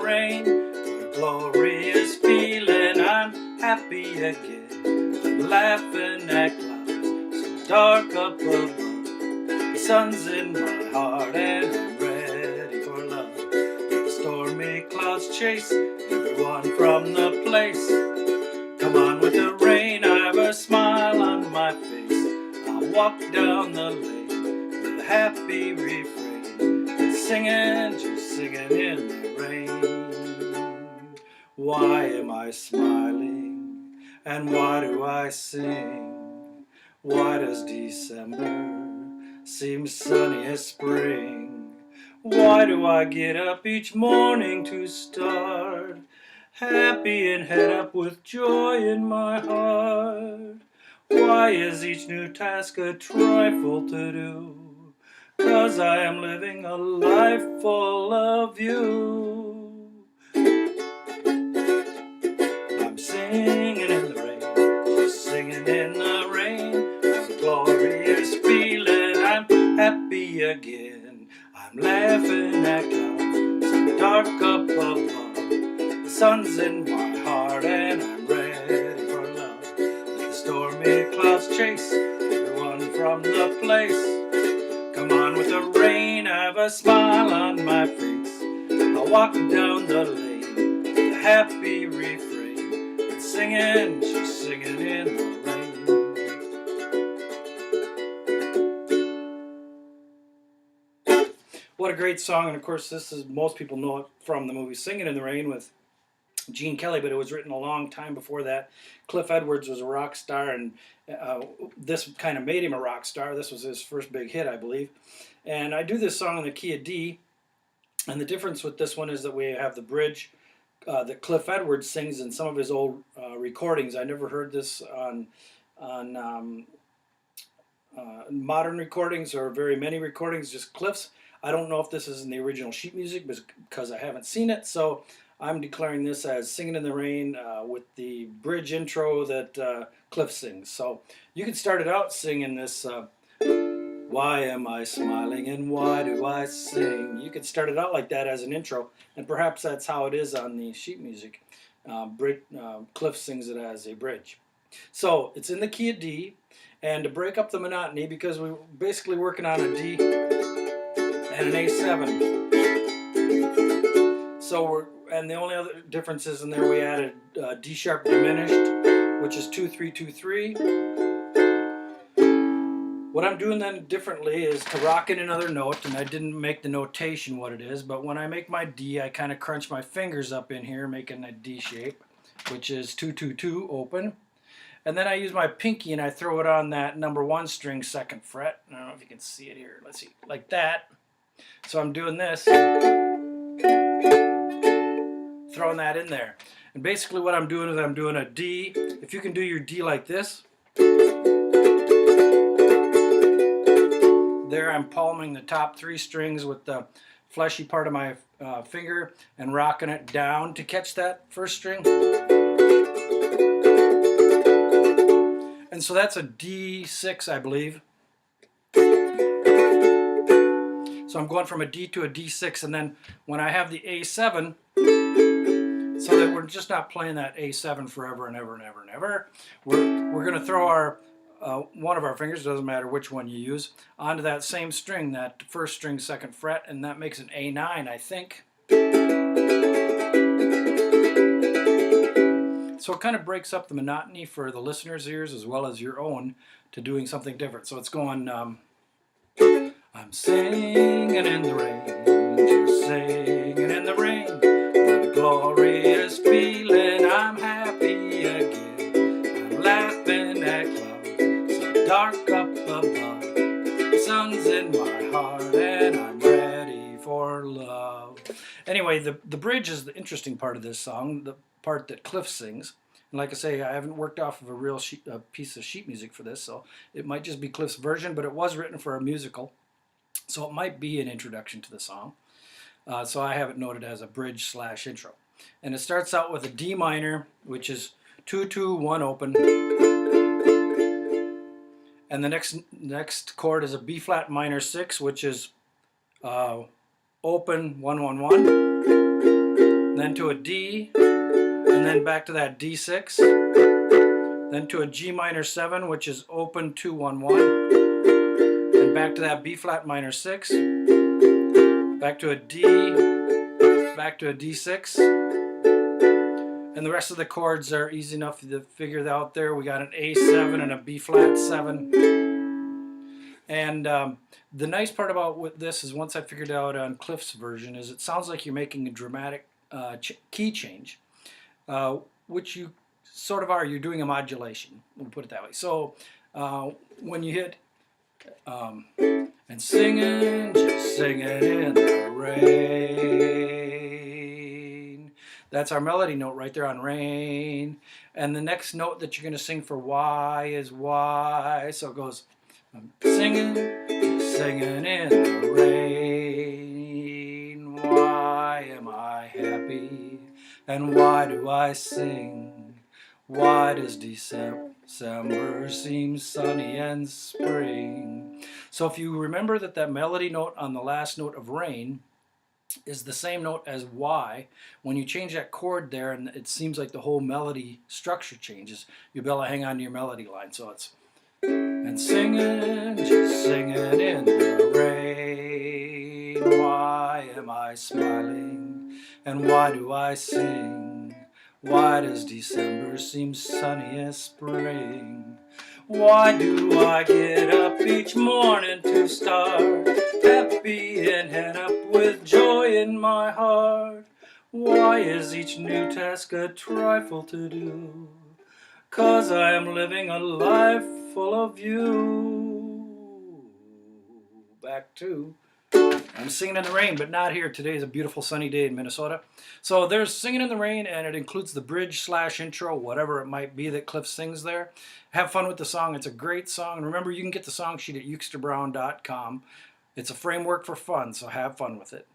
rain. What a glorious feeling, I'm happy again. I'm laughing at clouds so dark up above. The sun's in my heart and I'm ready for love. The stormy clouds chase everyone from the place. Come on with the rain, I have a smile on my face. I'll walk down the lane with a happy refrain, singing, just singing in the rain. Why am I smiling and why do I sing? Why does December seem sunny as spring? Why do I get up each morning to start happy and head up with joy in my heart? Why is each new task a trifle to do? 'Cause I am living a life full of you. I'm singing in the rain, just singing in the rain. It's a glorious feeling, I'm happy again. I'm laughing at clouds so dark up above. The sun's in my heart and I'm ready for love. Let the stormy clouds chase everyone from the place. Come on with the rain, I have a smile on my face. I'll walk down the lane with a happy refrain, and singing, just singing in the rain. What a great song, and of course this is, most people know it from the movie Singin' in the Rain with Gene Kelly, but it was written a long time before that. Cliff Edwards was a rock star, and this kind of made him a rock star. This was his first big hit, I believe. And I do this song in the key of D, and the difference with this one is that we have the bridge that Cliff Edwards sings in some of his old recordings. I never heard this on modern recordings or very many recordings, just Cliff's. I don't know if this is in the original sheet music because I haven't seen it, so I'm declaring this as Singin' in the Rain with the bridge intro that Cliff sings. So you can start it out singing this, why am I smiling and why do I sing? You could start it out like that as an intro, and perhaps that's how it is on the sheet music. Cliff sings it as a bridge. So it's in the key of D, and to break up the monotony, because we're basically working on a D and an A7. So and the only other difference is in there we added D sharp diminished, which is 2-3-2-3. What I'm doing then differently is to rock in another note, and I didn't make the notation what it is, but when I make my D, I kind of crunch my fingers up in here, making a D shape, which is 2-2-2 open. And then I use my pinky and I throw it on that number 1 string 2nd fret. I don't know if you can see it here. Let's see, like that. So I'm doing this, throwing that in there. And basically what I'm doing is I'm doing a D. If you can do your D like this, there I'm palming the top 3 strings with the fleshy part of my finger and rocking it down to catch that 1st string. And so that's a D6, I believe. So I'm going from a D to a D6, and then when I have the A7, so that we're just not playing that A7 forever and ever and ever and ever, we're going to throw our one of our fingers, doesn't matter which one you use, onto that same string, that 1st string 2nd fret, and that makes an A9, I think. So it kind of breaks up the monotony for the listener's ears as well as your own to doing something different. So it's going, I'm singing in the rain, just singing in the rain. What a glorious feeling, I'm happy again. I'm laughing at clouds so dark up above. The sun's in my heart and I'm ready for love. Anyway, the bridge is the interesting part of this song, the part that Cliff sings. And like I say, I haven't worked off of a real piece of sheet music for this, so it might just be Cliff's version, but it was written for a musical. So it might be an introduction to the song. So I have it noted as a bridge/intro. And it starts out with a D minor, which is 2-2-1 open. And the next chord is a B flat minor 6, which is open 1-1-1. then to a D, and then back to that D6, then to a G minor 7, which is open 2 1 1, and back to that B flat minor 6, back to a D, back to a D6, and the rest of the chords are easy enough to figure out there. We got an A7 and a B flat 7. And the nice part about this is once I figured out on Cliff's version is it sounds like you're making a dramatic key change, which you sort of are. You're doing a modulation. We'll put it that way. So when you hit and singing, just singing in the rain, that's our melody note right there on rain. And the next note that you're going to sing for Y is Y. So it goes, I'm singing, singing in the rain. Why am I happy? And why do I sing? Why does December seem sunny and spring? So if you remember that melody note on the last note of rain is the same note as Y, when you change that chord there and it seems like the whole melody structure changes, you'll be able to hang on to your melody line. So it's and singing, just singing in the rain. Why am I smiling? And why do I sing? Why does December seem sunny as spring? Why do I get up each morning to start, happy and head up with joy in my heart? Why is each new task a trifle to do? 'Cause I am living a life full of you. Back to I'm singing in the rain, but not here. Today is a beautiful sunny day in Minnesota. So there's Singing in the Rain, and it includes the bridge / intro, whatever it might be that Cliff sings there. Have fun with the song. It's a great song. And remember, you can get the song sheet at UkesterBrown.com. It's a framework for fun, so have fun with it.